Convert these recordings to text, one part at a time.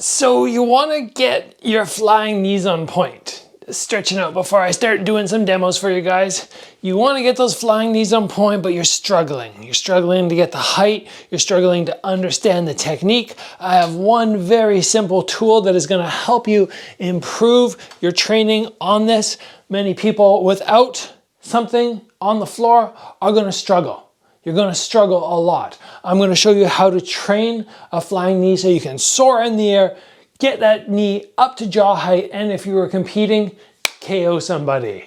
So you want to get your flying knees on point. Stretching out before I start doing some demos for you guys. You want to get those flying knees on point, but you're struggling. You're struggling to get the height. You're struggling to understand the technique. I have one very simple tool that is going to help you improve your training on this. Many people without something on the floor are going to struggle. You're going to struggle a lot. I'm going to show you how to train a flying knee so you can soar in the air, get that knee up to jaw height, and if you were competing, KO somebody.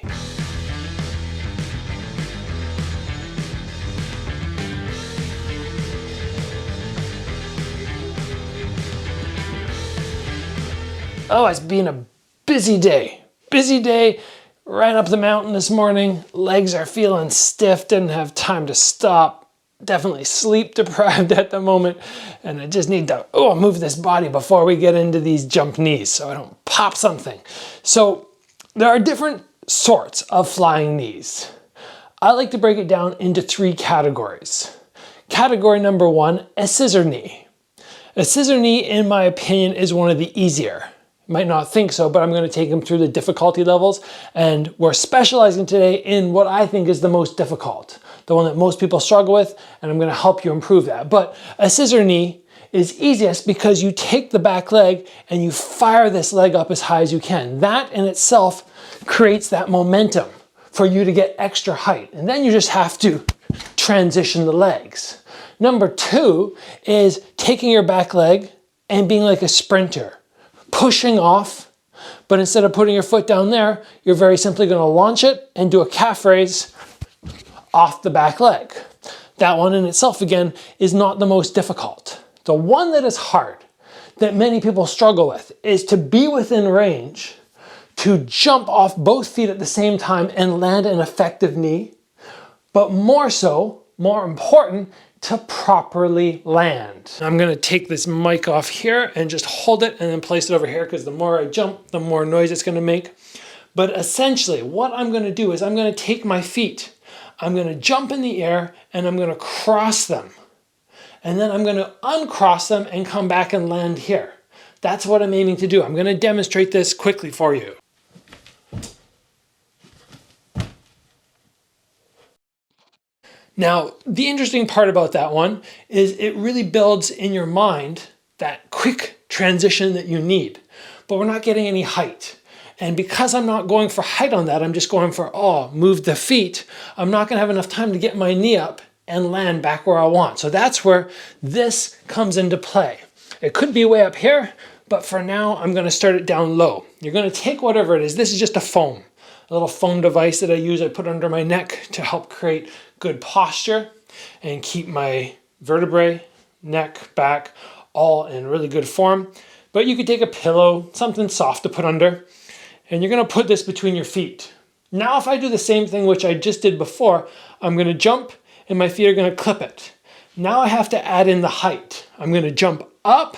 Oh, it's been a busy day. Busy day. Ran up the mountain this morning. Legs are feeling stiff, didn't have time to stop. Definitely sleep deprived at the moment. And I just need to move this body before we get into these jump knees so I don't pop something. So there are different sorts of flying knees. I like to break it down into 3 categories. Category number 1, a scissor knee. A scissor knee, in my opinion, is one of the easier. You might not think so, but I'm going to take them through the difficulty levels, and we're specializing today in what I think is the most difficult, the one that most people struggle with, and I'm going to help you improve that. But a scissor knee is easiest because you take the back leg and you fire this leg up as high as you can. That in itself creates that momentum for you to get extra height, and then you just have to transition the legs. Number 2 is taking your back leg and being like a sprinter. Pushing off, but instead of putting your foot down there, you're very simply going to launch it and do a calf raise off the back leg. That one in itself, again, is not the most difficult. The one that is hard, that many people struggle with, is to be within range, to jump off both feet at the same time and land an effective knee, but more so, more important, to properly land. I'm gonna take this mic off here and just hold it and then place it over here, because the more I jump, the more noise it's gonna make. But essentially, what I'm gonna do is I'm gonna take my feet, I'm gonna jump in the air, and I'm gonna cross them. And then I'm gonna uncross them and come back and land here. That's what I'm aiming to do. I'm gonna demonstrate this quickly for you. Now, the interesting part about that one is it really builds in your mind that quick transition that you need, but we're not getting any height. And because I'm not going for height on that, I'm just going for, move the feet, I'm not gonna have enough time to get my knee up and land back where I want. So that's where this comes into play. It could be way up here, but for now, I'm gonna start it down low. You're gonna take whatever it is. This is just a foam. A little foam device that I use, I put under my neck to help create good posture and keep my vertebrae, neck, back, all in really good form. But you could take a pillow, something soft to put under, and you're gonna put this between your feet. Now, if I do the same thing which I just did before, I'm gonna jump and my feet are gonna clip it. Now I have to add in the height. I'm gonna jump up,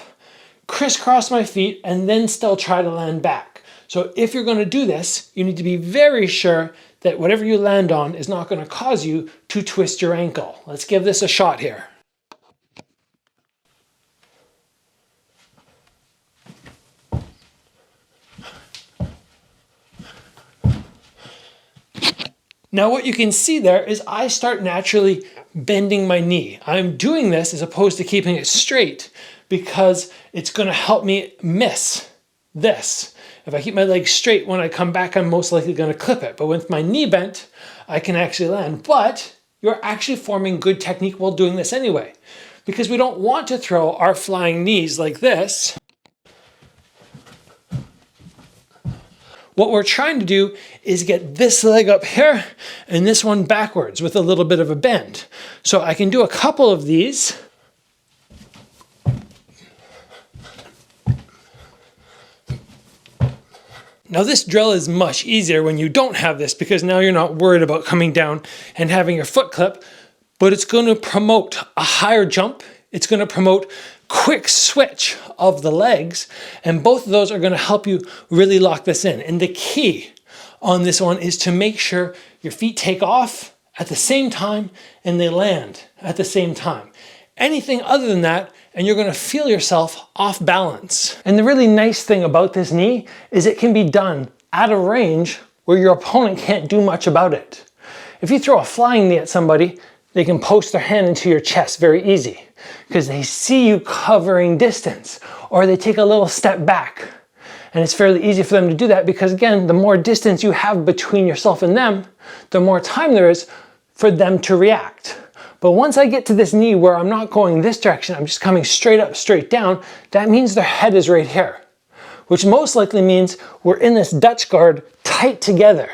crisscross my feet, and then still try to land back. So if you're going to do this, you need to be very sure that whatever you land on is not going to cause you to twist your ankle. Let's give this a shot here. Now what you can see there is I start naturally bending my knee. I'm doing this as opposed to keeping it straight because it's going to help me miss this. If I keep my legs straight, when I come back, I'm most likely going to clip it. But with my knee bent, I can actually land. But you're actually forming good technique while doing this anyway, because we don't want to throw our flying knees like this. What we're trying to do is get this leg up here and this one backwards with a little bit of a bend. So I can do a couple of these. Now this drill is much easier when you don't have this, because now you're not worried about coming down and having your foot clip, but it's going to promote a higher jump. It's going to promote quick switch of the legs, and both of those are going to help you really lock this in. And the key on this one is to make sure your feet take off at the same time and they land at the same time. Anything other than that, and you're gonna feel yourself off balance. And the really nice thing about this knee is it can be done at a range where your opponent can't do much about it. If you throw a flying knee at somebody, they can post their hand into your chest very easy because they see you covering distance, or they take a little step back. And it's fairly easy for them to do that because, again, the more distance you have between yourself and them, the more time there is for them to react. But once I get to this knee where I'm not going this direction, I'm just coming straight up, straight down, that means their head is right here, which most likely means we're in this Dutch guard tight together.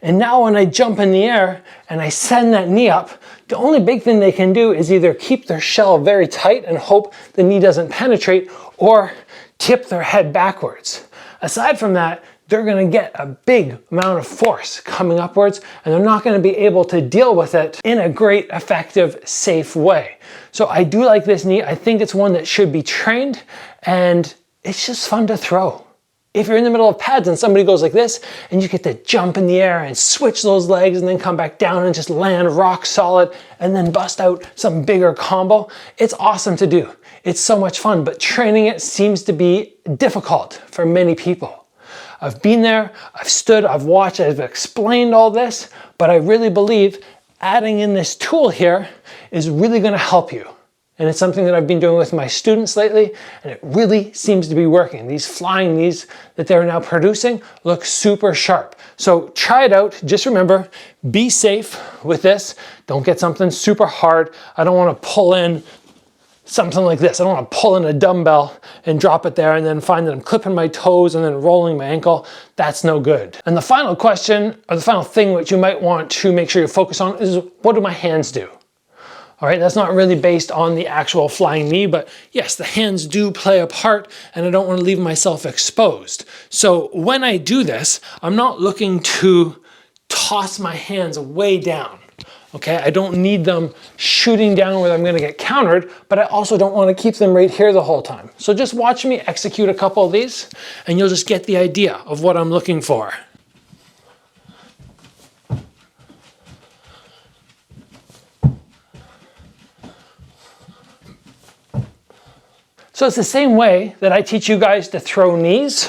And now when I jump in the air and I send that knee up, the only big thing they can do is either keep their shell very tight and hope the knee doesn't penetrate, or tip their head backwards. Aside from that, they're gonna get a big amount of force coming upwards, and they're not gonna be able to deal with it in a great, effective, safe way. So I do like this knee. I think it's one that should be trained, and it's just fun to throw. If you're in the middle of pads and somebody goes like this, and you get to jump in the air and switch those legs and then come back down and just land rock solid and then bust out some bigger combo, it's awesome to do. It's so much fun, but training it seems to be difficult for many people. I've been there, I've stood, I've watched, I've explained all this, but I really believe adding in this tool here is really gonna help you. And it's something that I've been doing with my students lately, and it really seems to be working. These flying knees that they're now producing look super sharp. So try it out. Just remember, be safe with this. Don't get something super hard. I don't want to pull in something like this. I don't want to pull in a dumbbell and drop it there and then find that I'm clipping my toes and then rolling my ankle. That's no good. And the final question, or the final thing which you might want to make sure you focus on, is what do my hands do? All right, that's not really based on the actual flying knee, but yes, the hands do play a part, and I don't want to leave myself exposed. So when I do this, I'm not looking to toss my hands way down. Okay, I don't need them shooting down where I'm going to get countered, but I also don't want to keep them right here the whole time. So just watch me execute a couple of these, and you'll just get the idea of what I'm looking for. So it's the same way that I teach you guys to throw knees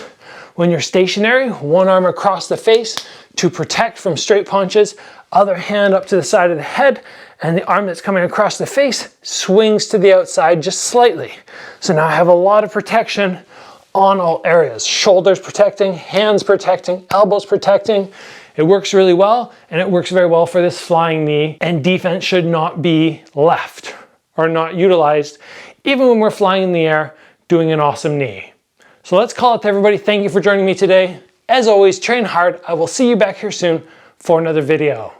when you're stationary, one arm across the face to protect from straight punches, other hand up to the side of the head, and the arm that's coming across the face swings to the outside just slightly. So now I have a lot of protection on all areas. Shoulders protecting, hands protecting, elbows protecting. It works really well, and it works very well for this flying knee, and defense should not be left or not utilized even when we're flying in the air doing an awesome knee. So let's call it to everybody. Thank you for joining me today. As always, train hard. I will see you back here soon for another video.